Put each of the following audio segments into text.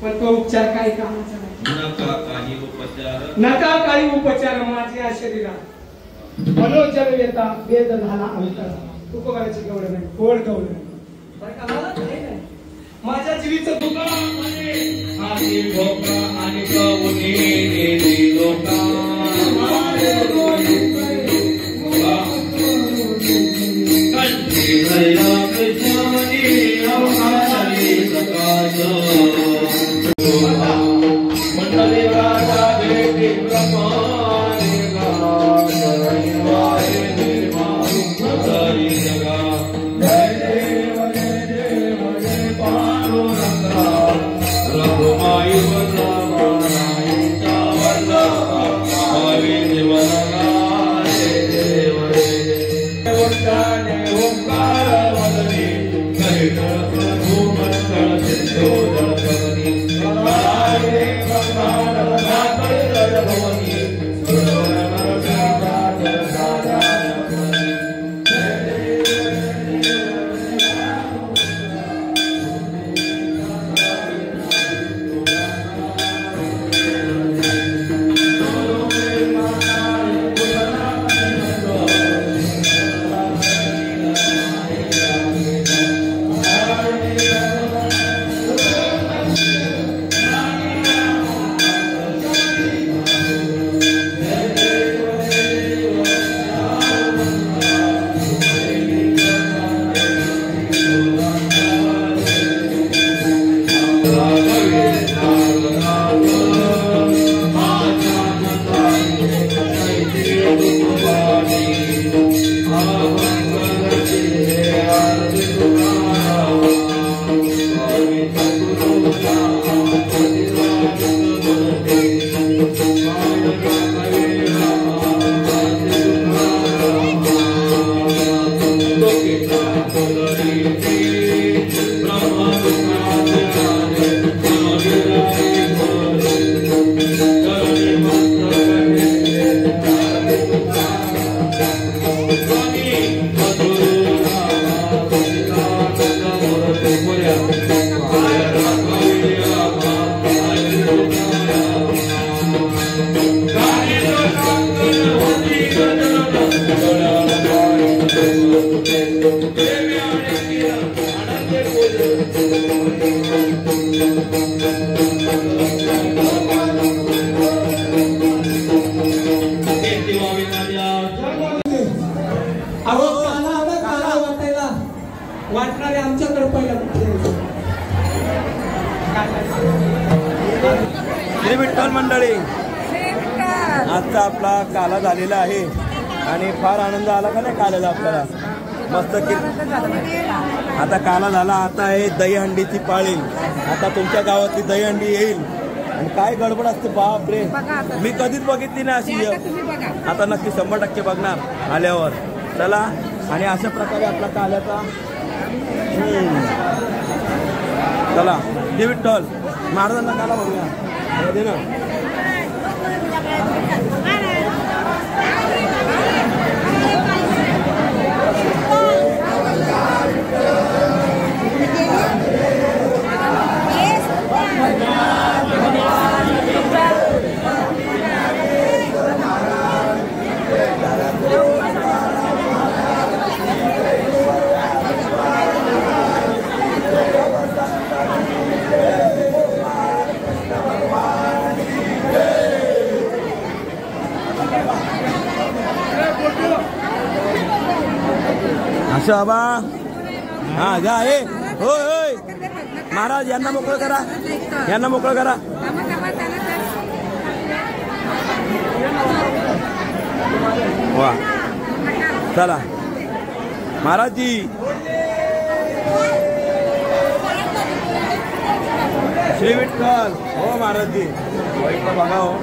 पण तो उपचार काही कामाचा नाही. नका काही उपचार माझ्या शरीरात. मनोजन येता वेद झाला अंतर. तू करायची गवड नाही, गोड गवड नाही. माझ्या जीवीचं दुकान आणि भोका आणि कवनी लोका कंठी भया कृष्णानी अवहारी प्रकाश मंडले राजा भेटी प्रमाणे गाजरी वारे निर्माण प्रसारी जगा रघुमाई वल्लभाई चावल्ला हरि जीवनगारे देवरे ओंकारे ओंकार वदनी करितळ भूमंडळ सिंधोदळ कवनी हरे ब्रह्मांड नागल भवनी वाटणारे आमच्याकडे पहिला श्री विठ्ठल मंडळी, आजचा आपला काला झालेला आहे आणि फार आनंद आला का नाही काल्याला आपल्याला. मस्त की आता काला झाला, आता आहे दहीहंडीची पाळी. आता तुमच्या गावातली दहीहंडी येईल आणि काय गडबड असते बाप रे, मी कधीच बघितली नाही अशी. आता नक्की 100% बघणार आल्यावर. चला, आणि अशा प्रकारे आपला काल्याचा चला श्री विठ्ठल महाराजांना काला बघूया दे ना. अच्छा बाबा, हा जा हे. होय होय महाराज, यांना मोकळं करा, यांना मोकळं करा. वा, चला महाराज जी. श्री विठ्ठल. हो महाराज जी, बघा हो.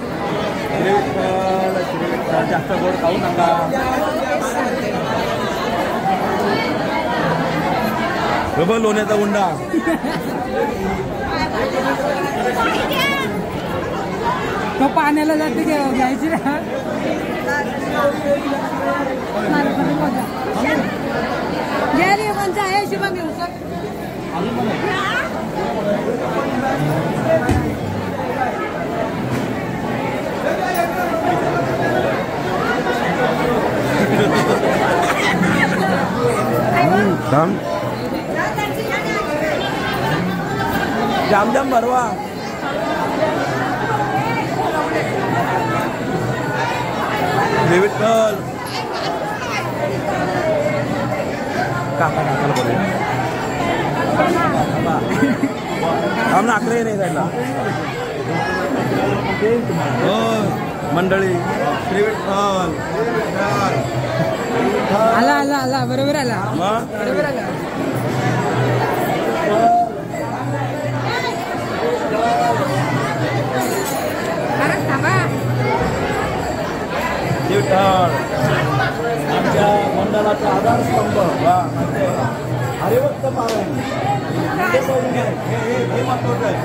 श्री विठ्ठल, श्री विठ्ठल. जास्त गोड खाऊ नका. बबल लोण्याचा गुंडा. तो पाण्याला जाते घ्यायची ना. घ्या रे, कोणचा आहे शिवा घेऊ. जाम जाम भरवा विठ्ठल काकाला बोल आम्हाला आकडे नाही जायला हो मंडळी श्री विठ्ठल आला आला आला बरोबर आला बरोबर आला विठ्ठल आमच्या मंडळाचा आधारस्तंभ हरिभक्त पारायण हे महत्वाचं आहे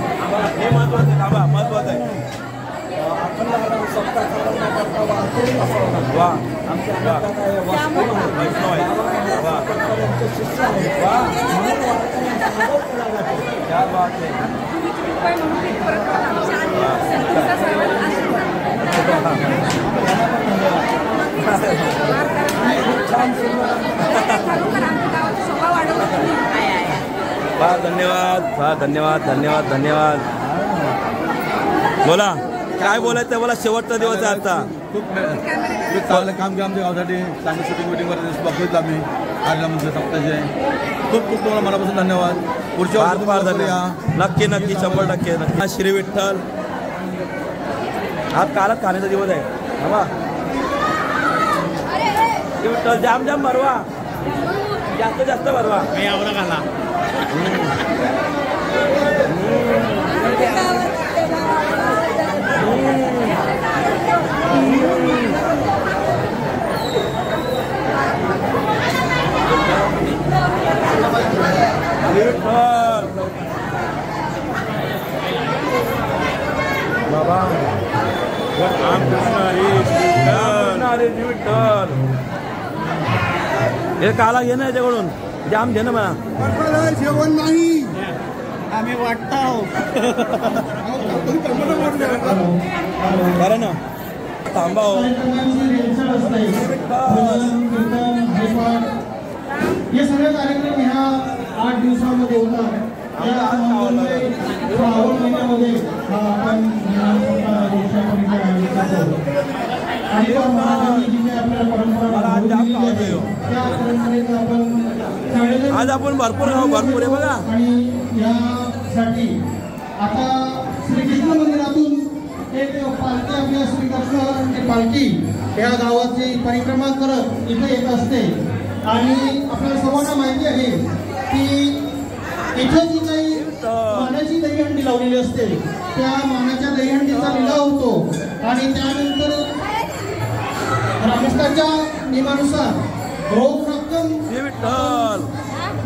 हे महत्वाचं आहे थांबा महत्वाचं आहे वा आमच्या वैष्णव आहे वा शिष्य आहे वा क्या बात आहे धन्यवाद धन्यवाद धन्यवाद धन्यवाद बोला काय बोलायचं बोला शेवटचा दिवस आहे आता खूप चांगलं काम केलं आमच्या गावासाठी चांगली शूटिंग विटिंगमध्ये बघितलं आम्ही आलेला म्हणजे सप्ताहाचे खूप खूप तुम्हाला मनापासून धन्यवाद पुढच्या नक्की नक्की 100% नक्की श्री विठ्ठल आज कालच खाण्याचा दिवस आहे बाबा श्री विठ्ठल जाम जाम भरवा जास्त जास्त भरवा मी आवडा घाला बाबा विठ्ठल हे काला घे ना याच्याकडून जाम घे ना मला जेवण नाही आम्ही वाटतो बरं ना थांबा हे सगळे कार्यक्रम ह्या 8 दिवसामध्ये होतात श्रावण महिन्यामध्ये आपण आज आपण भरपूर आहे बघा आणि यासाठी आता श्रीकृष्ण मंदिरातून एक पालखी आपल्या श्रीकृष्ण पालखी या गावाची परिक्रमा करत इथे येत असते आणि आपल्याला सर्वांना माहिती आहे की इथे जी काही मानाची दहीहंडी लावलेली असते त्या मानाच्या दहीहंडीचा लिलाव होतो आणि त्यानंतर ग्रामस्थांच्या नियमानुसार रोख रक्कम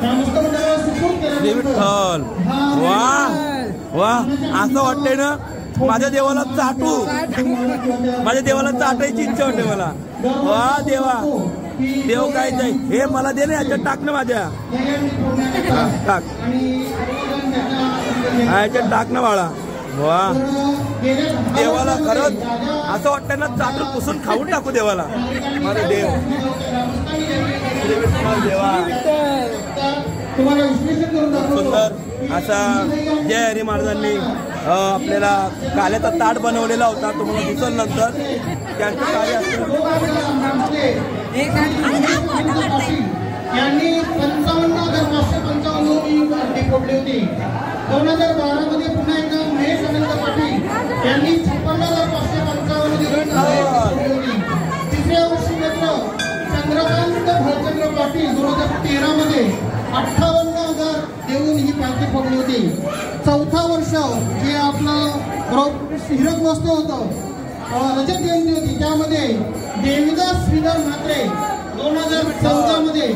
ग्रामस्थ मंडळाला सुपूर्द केल्यानंतर वा वा असं वाटतंय ना माझ्या देवाला चाटू माझ्या देवाला चाटायची इच्छा वाटते मला वा देवा देव काय जाई हे मला दे ना याच्यात टाक ना माझ्या टाक याच्यात टाक ना बाळा वा देवाला खरंच असं वाटतं ना चाटून पुसून खाऊन टाकू देवाला माझा देव देवा सुंदर असा जय हरी महाराजांनी आपल्याला काल्याचा ताट बनवलेला होता तुम्हाला दिसल नंतर त्यांचं कार्य यांनी 55,555 फोडली होती 2012 मध्ये पुन्हा एकदा महेश अनंत पाटील यांनी 56,555 तिसऱ्या वर्षी मात्र चंद्रकांत भालचंद्र पाटील 2013 मध्ये 58,000 देऊन ही पालखी फोडली होती. चौथा वर्ष जे आपलं हिरक महोत्सव होतं रजत जयंती होती त्यामध्ये देवीदास श्रीधर म्हात्रे 2014 मध्ये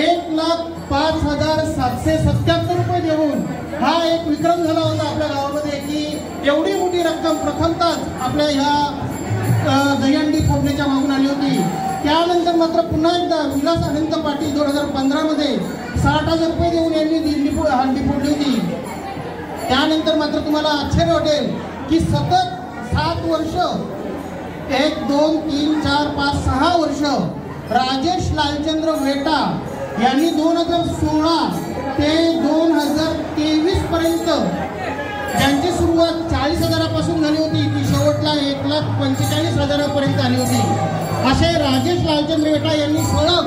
1,05,777 रुपये देऊन हा एक विक्रम झाला होता आपल्या गावामध्ये की एवढी मोठी रक्कम प्रथमतःच आपल्या ह्या दहीहंडी फोडण्याच्या मागून आली होती. त्यानंतर मात्र पुन्हा एकदा विलास अनंत पाटील 2015 मध्ये 60,000 रुपये देऊन यांनी हंडी फोडली होती. त्यानंतर मात्र तुम्हाला आश्चर्य वाटेल की सतत 7 वर्ष 1 2 3 4 5 6 वर्ष राजेश लालचंद्र वेटा यांनी 2016 ते 2023 पर्यंत ज्यांची सुरुवात 40,000पासून झाली होती ती शेवटला 1,45,000पर्यंत आली होती. असे राजेश लालचंद्र वेटा यांनी सलग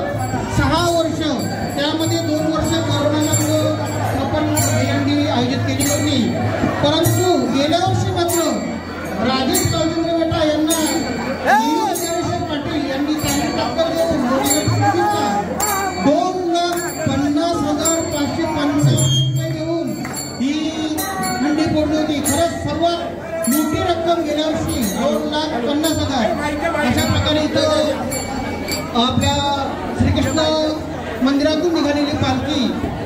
6 वर्ष, त्यामध्ये 2 वर्ष कोरोनामुळे आपण भेंडी आयोजित केली होती. परंतु गेल्या वर्षी मात्र राजेश लालचंद्र वेटा यांना पाटील यांनी त्यांनी टक्कर देऊन 2,50,550 रुपये देऊन ही हंडी फोडली होती. खरंच सर्वात मोठी रक्कम गेल्या वर्षी 2,50,000 अशा प्रकारे इथं आपल्या श्रीकृष्ण मंदिरातून निघालेली पालखी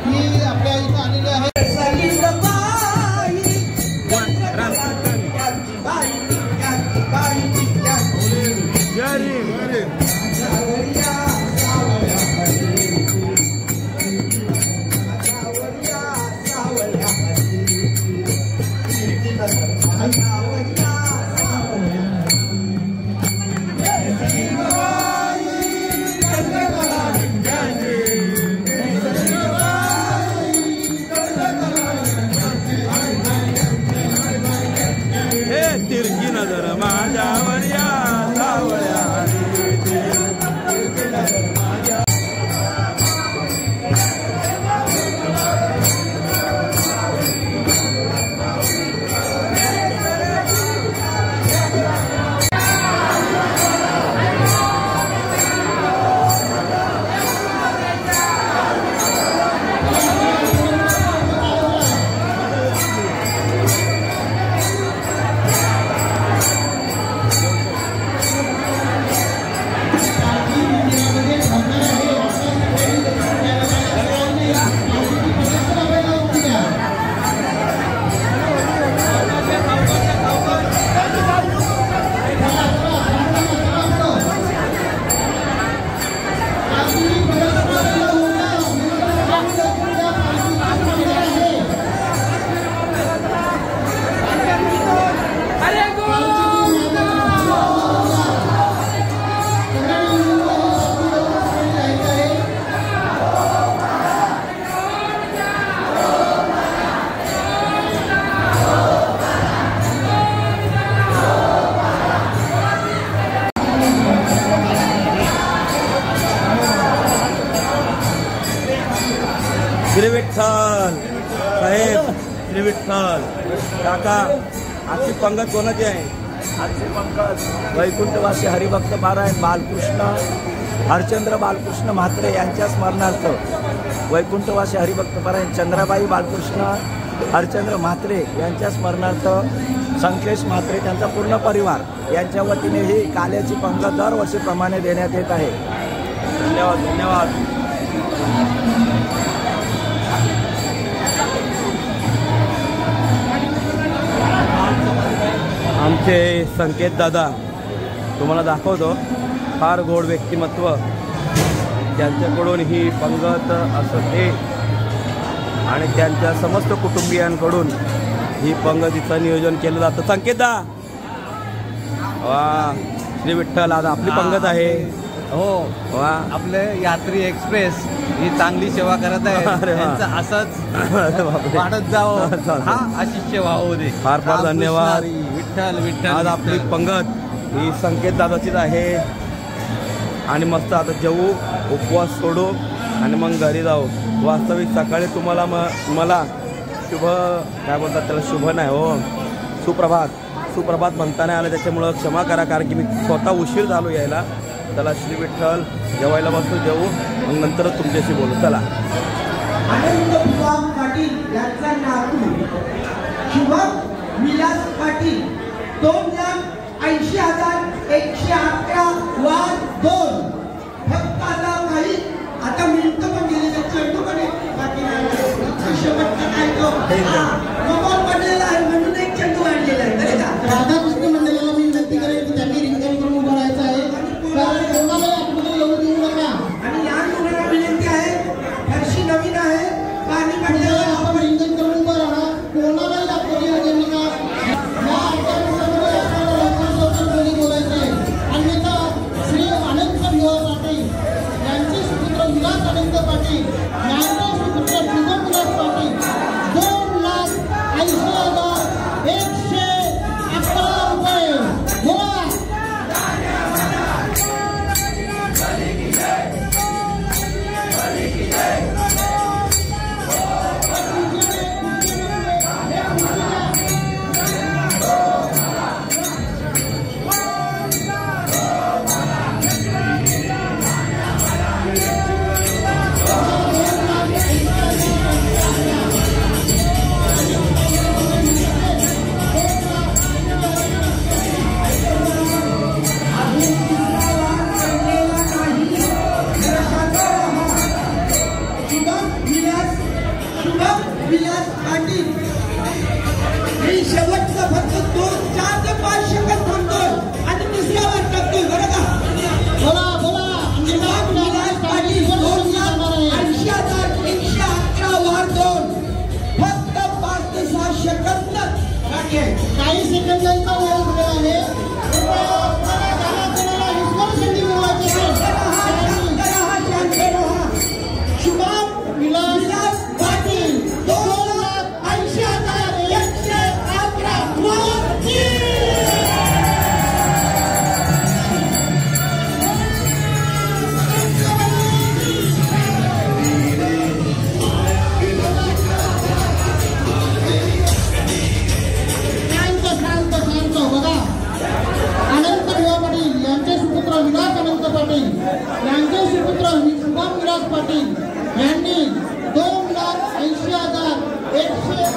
ही आपल्या इथं आलेली आहे. तिरकी नजर माझ्यावर या सावळ्या श्री विठ्ठल साहेब, श्री विठ्ठल काका. आजची पंगत कोणाची आहे? आजची पंगत वैकुंठवासी हरिभक्त पारायण बालकृष्ण हरचंद्र बालकृष्ण म्हात्रे यांच्या स्मरणार्थ वैकुंठवासी हरिभक्त पारायण चंद्राबाई बालकृष्ण हरचंद्र म्हात्रे यांच्या स्मरणार्थ संकेश म्हात्रे त्यांचा पूर्ण परिवार यांच्या वतीने ही काल्याची पंगत दरवर्षीप्रमाणे देण्यात येत आहे. धन्यवाद धन्यवाद. आमचे संकेत दादा तुम्हाला दाखवतो, फार गोड व्यक्तिमत्व, त्यांच्याकडून ही पंगत असते आणि त्यांच्या समस्त कुटुंबियांकडून ही पंगतीचं नियोजन केलं जातं. संकेत दा वा, श्री विठ्ठल. आज आपली पंगत आहे. हो वा, आपले यात्री एक्सप्रेस ही चांगली सेवा करत आहे. त्यांचं असंच वाढत जावं, हा अशी सेवा होऊ दे. फार फार धन्यवाद. विठ्ठल विठ्ठल. आज आपली पंगत ही संकेत दादाचीच आहे आणि मस्त आता जेवू, उपवास सोडू आणि मग घरी जाऊ. वास्तविक सकाळी तुम्हाला मला शुभ काय बोलतात त्याला, शुभ नाही हो, सुप्रभात म्हणता नाही आलं, त्याच्यामुळं क्षमा करा, कारण की मी स्वतः उशीर झालो यायला. चला श्री विठ्ठल, जेवायला बसू, जेवू, मग नंतरच तुमच्याशी बोलू. चला. आनंद विलास पाटील यांचा नातू शुभम विलास पाटील 2,80,111 फक्त आता काही आता मिनिटं पण गेले, चेंडू पण शेवटचा काय तो मोबाईल पडलेला आहे म्हणून एक चेंडू वाढलेला आहे. बरे का? राधाकृष्ण मंडळाला मी विनंती करेन की त्यांनी रिंगण करून उभं राहायचं आहे, कारण कोणाला आतमध्ये येऊ देऊ नका. आणि लहान मुलांना विनंती आहे, फरशी नवीन आहे, पाणी पडलेलं आहे, आपण रिंगण करून उभं राहा. कोणाला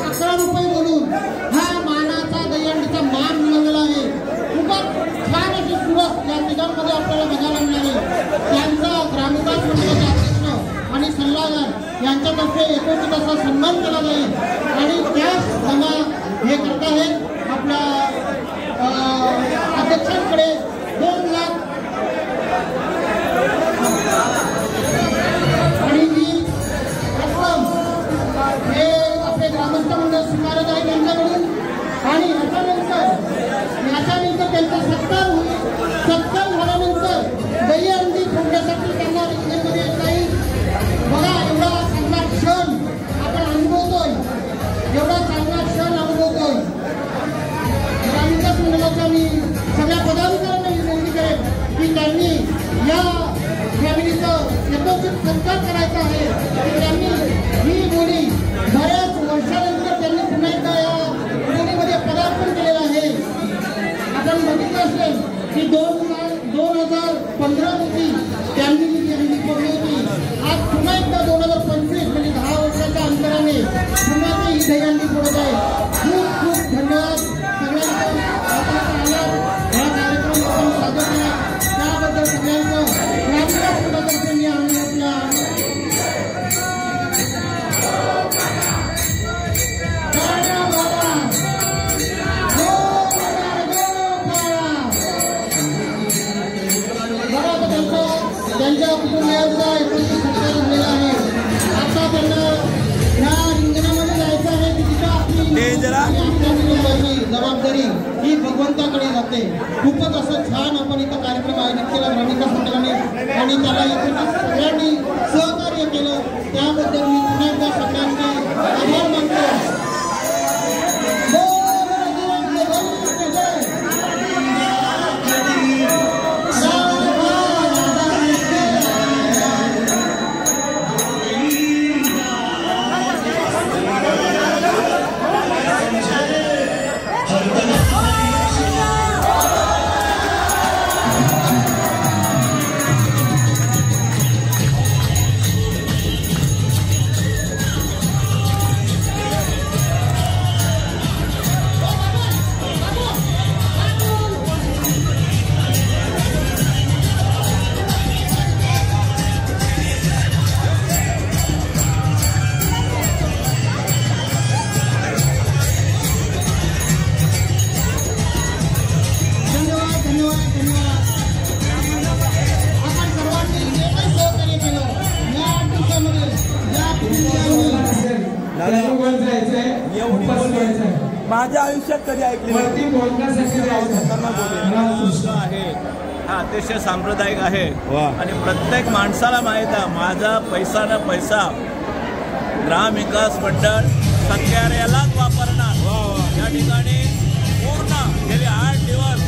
11 रुपये बोलून हा मानाचा दहीहंडीचा मान मिळवलेला आहे. खूपच छान अशी सुरुवात या तिघांमध्ये आपल्याला बघायला मिळाली. त्यांचा ग्रामविकास मंडळाचे अध्यक्ष आणि सल्लागार यांच्यातर्फे यथोचित असा सन्मान केला जाईल आणि त्याच जमा हे करत आहेत आपल्या अध्यक्षांकडे 2 लाख आणि ही रक्कम हे आपले ग्रामस्थ मंडळ स्वीकारत आहे त्यांच्याकडून आणि याच्यानंतर त्यांचा सत्कार होईल. सत्कार झाल्यानंतर दहीहंडी फोडण्यासाठी त्यांना रिक्षेमध्ये येत नाही. बघा एवढा चांगला क्षण आपण अनुभवतोय, एवढा चांगला क्षण अनुभवतोय. ग्रामविकास मंडळाच्या मी सगळ्या पदाधिकाऱ्यांना विनंती करेन की त्यांनी या फॅमिलीचं यथोचित सत्कार करायचा आहे. त्यांनी ही मुली बऱ्याच वर्षानंतर त्यांनी पुन्हा एकदा या मुलीमध्ये पदार्पण केलेलं आहे. आपण बघितलं असेल की 2015 मध्ये त्यांनी ही हंडी फोडली होती. आज पुन्हा एकदा 2025 म्हणजे 10 वर्षाच्या अंतराने पुन्हा ते ही दहीहंडी फोडत आहे. खूप खूप धन्यवाद सगळ्यांचं. आपण या कार्यक्रम आपण सादर केला त्याबद्दल सगळ्यांचं ग्रामविकास मंडळातर्फे मी आपल्या त्यांच्या कुटुंबियांचा एकत्रित सत्कार झालेला आहे. आता त्यांना या रिंगणामध्ये जायचं आहे की तिथं आपली जबाबदारी ही भगवंताकडे जाते. खूपच असं छान आपण इथं कार्यक्रम आयोजित केला ग्रामविकास मंडळाने आणि त्याला इथे सगळ्यांनी सहकार्य केलं त्याबद्दल मी पुन्हा एकदा सगळ्यांचे आभार मानतो. माझ्या आयुष्यात कधी ऐकली आहे. हा अतिशय सांप्रदायिक आहे आणि प्रत्येक माणसाला माहीत आहे माझा पैसा न पैसा ग्रामविकास मंडळ सत्कार्यालाच वापरणार. या ठिकाणी पूर्ण गेले 8 दिवस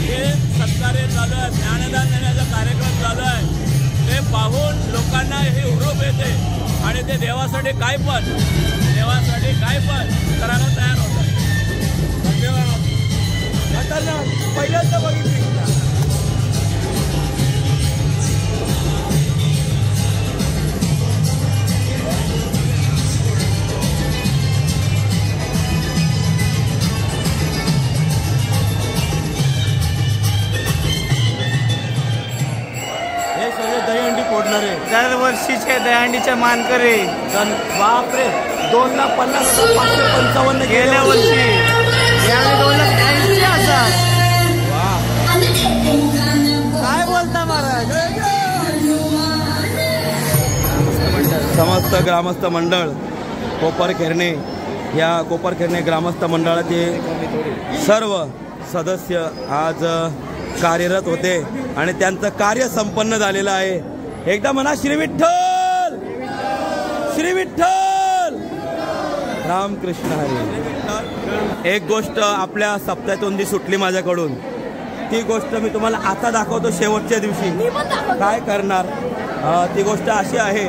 हे सत्कार्य चालू आहे, ज्ञानदान देण्याचा कार्यक्रम चालू आहे. ते पाहून लोकांना हे हुरूप येते आणि ते देवासाठी काय पण करायला तयार होतात. धन्यवाद. पहिल्यांदा बघितली हे सगळे दहीहंडी फोडणारे दरवर्षीचे दहीहंडीचे मानकरी. बापरे 2,50,555 गेल्या वर्षी 2,80,000. काय बोलता महाराज. समस्त ग्रामस्थ मंडळ कोपरखेरणे या कोपरखेरणे ग्रामस्थ मंडळाचे सर्व सदस्य आज कार्यरत होते आणि त्यांचं कार्य संपन्न झालेलं आहे. एकदा म्हणा श्री विठ्ठल, श्री विठ्ठल, रामकृष्ण हरी. एक गोष्ट आपल्या सप्ताहातून जी सुटली माझ्याकडून ती गोष्ट मी तुम्हाला आता दाखवतो. शेवटच्या दिवशी काय करणार ती गोष्ट अशी आहे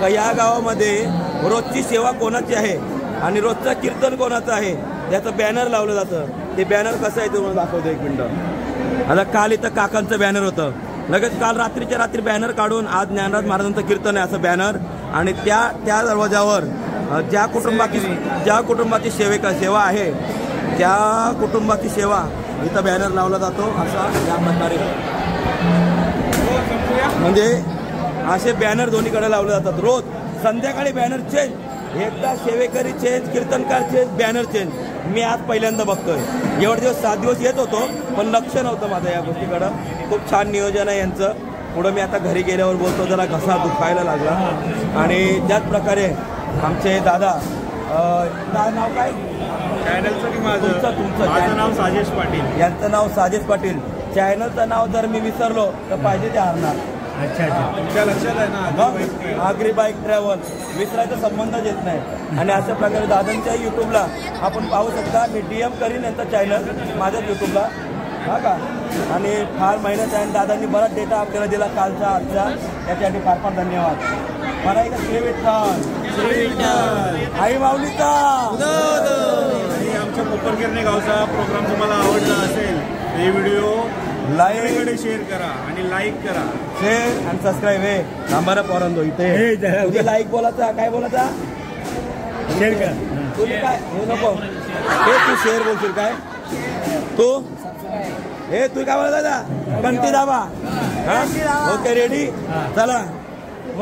का या गावामध्ये रोजची सेवा कोणाची आहे आणि रोजचं कीर्तन कोणाचं आहे याचं बॅनर लावलं जातं. ते बॅनर कसं आहे तुम्हाला दाखवतो एक मिनटं. आता काल इथं काकांचं बॅनर होतं, लगेच काल रात्रीच्या रात्री बॅनर काढून आज ज्ञानराज महाराजांचं कीर्तन आहे असं बॅनर आणि त्या दरवाजावर ज्या कुटुंबाची सेवा आहे त्या कुटुंबाची सेवा इथं बॅनर लावला जातो असा या प्रकारे म्हणजे असे बॅनर दोन्हीकडे लावले जातात. रोज संध्याकाळी बॅनर चेंज, एकदा सेवेकरी चेंज, कीर्तनकार चेंज, बॅनर चेंज. मी आज पहिल्यांदा बघतोय. एवढे दिवस 7 दिवस येत होतो पण लक्ष नव्हतं माझं या गोष्टीकडं. खूप छान नियोजन आहे यांचं. पुढं मी आता घरी गेल्यावर बोलतो जरा घसा दुखायला लागला. आणि त्याच प्रकारे आमचे दादा नाव काय चॅनलचं की तुमचं नाव साजेश पाटील. यांचं नाव साजेश पाटील. चॅनलचं नाव जर मी विसरलो तर पाहिजे ते हरणार. अच्छा तुमच्या लक्षात आहे ना आगरी बाईक ट्रॅव्हल विसरायचा संबंधच येत नाही. आणि अशा प्रकारे दादांच्या युट्यूबला आपण पाहू शकता. मी DM करीन यांचा चॅनल माझ्याच युट्यूबला हा का. आणि फार मेहनत आहे. दादांनी बराच डेटा आपल्याला दिला कालचा आजचा, त्याच्यासाठी फार फार धन्यवाद. मला एक श्री विठ्ठल आई माऊलीचा. आणि आमच्या कोपरगिरणे गावचा प्रोग्राम तुम्हाला आवडला असेल हे व्हिडिओ लाईव्ह शेअर करा आणि लाईक करा. शेअर आणि सबस्क्राईब. हे नंबर पोरांनो इथे तुझी लाईक बोलायचा काय बोलायचा शेअर करा. तुझी काय हे नको हे तू शेअर बोलशील काय तू हे तू काय बोलत दादा घंटी दाबा. ओके रेडी चला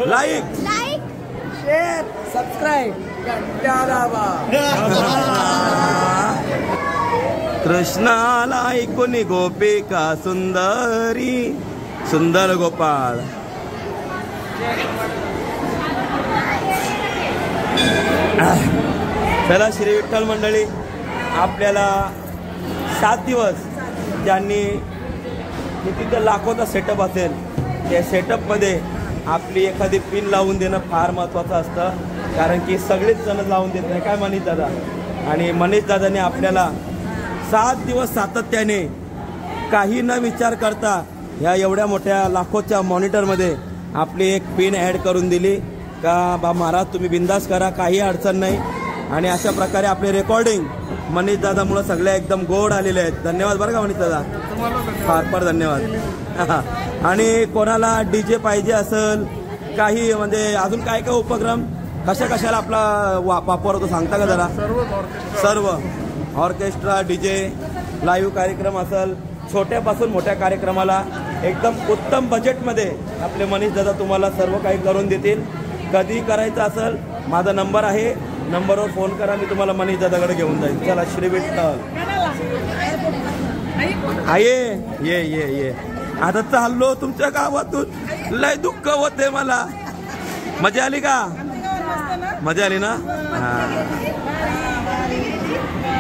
लाईक शेअर सबस्क्राईब कृष्णाला ऐकून गोपिका सुंदरी सुंदर गोपाळ. चला श्री विठ्ठल मंडळी आपल्याला 7 दिवस ज्यांनी किती तर लाखोचा सेटअप असेल त्या सेटअपमध्ये आपली एखादी पिन लावून देणं फार महत्त्वाचं असतं. कारण की सगळेच जण लावून देत नाही काय मनीष दादा. आणि मनीष दादाने आपल्याला 7 दिवस सातत्याने काही न विचार करता ह्या एवढ्या मोठ्या लाखोच्या मॉनिटरमध्ये आपली एक पिन ॲड करून दिली का बा महाराज तुम्ही बिंदास करा काही अडचण नाही. आणि अशा प्रकारे आपले रेकॉर्डिंग मनीष दादामुळं सगळ्या एकदम गोड आलेले आहेत. धन्यवाद बरं का मनीष दादा फार फार धन्यवाद. आणि कोणाला DJ पाहिजे असेल काही म्हणजे अजून काय काय उपक्रम कशाला आपला वापर होतो सांगता का जरा. सर्व ऑर्केस्ट्रा DJ लाईव्ह कार्यक्रम असेल छोट्यापासून मोठ्या कार्यक्रमाला एकदम उत्तम बजेटमध्ये आपले मनीष दादा तुम्हाला सर्व काही करून देतील. कधी करायचं असेल माझा नंबर आहे नंबरवर फोन करा मी तुम्हाला मनीष दादाकडे घेऊन जाईल. चला श्री विठ्ठल ये आता चाललो तुमच्या गावातून लय दुःख होते मला. मजा आली का मजा आली ना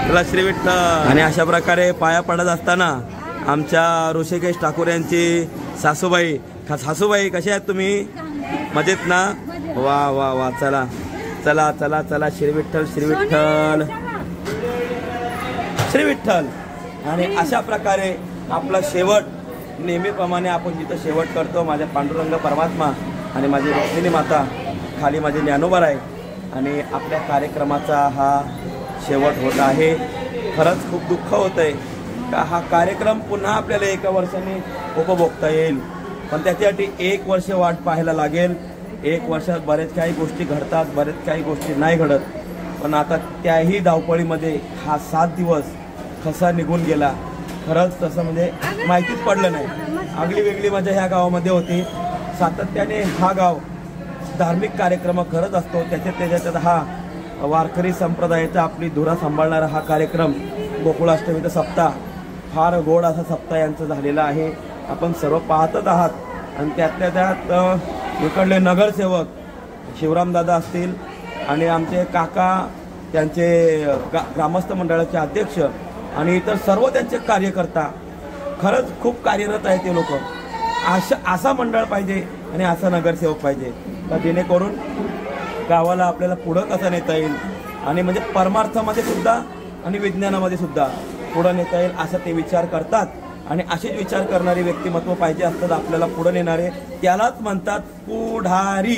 चला श्री विठ्ठल. आणि अशा प्रकारे पाया पडत असताना आमच्या ऋषिकेश ठाकूर यांची सासूबाई कशा आहेत तुम्ही मजेत ना. वा वा वा चला चला चला चला श्री विठ्ठल श्री विठ्ठल श्री विठ्ठल. आणि अशा प्रकारे आपला शेवट नेहमीप्रमाणे आपण जिथं शेवट करतो माझ्या पांडुरंग परमात्मा आणि माझी रुक्मिणी माता खाली माझे ज्ञानोबा आहे. आणि आपल्या कार्यक्रमाचा हा शेवट होत आहे. खरंच खूप दुःख होतं आहे का हा कार्यक्रम पुन्हा आपल्याला 1 वर्षाने उपभोगता येईल. पण त्याच्यासाठी 1 वर्ष वाट पाहायला लागेल. 1 वर्षात बरेच काही गोष्टी घडतात बरेच काही गोष्टी नाही घडत. पण आता त्याही धावपळीमध्ये हा 7 दिवस कसा निघून गेला खरंच तसं म्हणजे माहितीच पडलं नाही. आगली वेगळी मजा ह्या गावामध्ये होती. सातत्याने हा गाव धार्मिक कार्यक्रम करत असतो. त्याच्यात हा वारकरी संप्रदायाचा आपली धुरा सांभाळणारा हा कार्यक्रम गोकुळाष्टमीचा सप्ताह फार गोड असा सप्ताह यांचा झालेला आहे. आपण सर्व पाहतच आहात. आणि त्यातल्या त्यात इकडले नगरसेवक शिवरामदादा असतील आणि आमचे काका त्यांचे ग्रामस्थ मंडळाचे अध्यक्ष आणि इतर सर्व त्यांचे कार्यकर्ता खरंच खूप कार्यरत आहेत ते लोक. असा मंडळ पाहिजे आणि असा नगरसेवक पाहिजे का जेणेकरून गावाला आपल्याला पुढं कसं नेता येईल आणि म्हणजे परमार्थामध्ये सुद्धा आणि विज्ञानामध्ये सुद्धा पुढं नेता येईल असं ते विचार करतात. आणि असेच विचार करणारे व्यक्तिमत्व पाहिजे असतात आपल्याला पुढं नेणारे. त्यालाच म्हणतात पुढारी.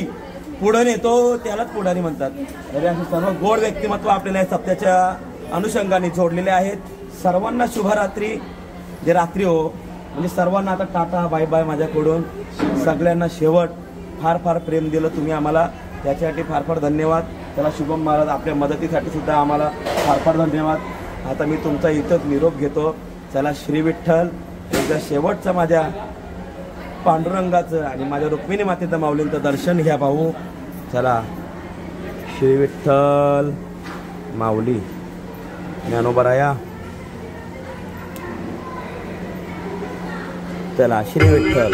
पुढं नेतो त्यालाच पुढारी म्हणतात. तरी असे सर्व गोड व्यक्तिमत्व आपल्याला या सप्त्याच्या अनुषंगाने जोडलेले आहेत. सर्वांना शुभरात्री. जे रात्री हो म्हणजे सर्वांना आता टाटा बाय बाय माझ्याकडून. सगळ्यांना शेवट फार फार प्रेम दिलं तुम्ही आम्हाला त्याच्यासाठी फार फार धन्यवाद. त्याला शुभम महाराज आपल्या मदतीसाठी सुद्धा आम्हाला फार फार धन्यवाद. आता मी तुमचा इथंच निरोप घेतो. चला श्री विठ्ठल. एकदा शेवटचं माझ्या पांडुरंगाचं आणि माझ्या रुक्मिणी मातेचं माऊलींचं दर्शन घ्या भाऊ. चला श्री विठ्ठल माऊली ज्ञानोबराया. चला श्री विठ्ठल.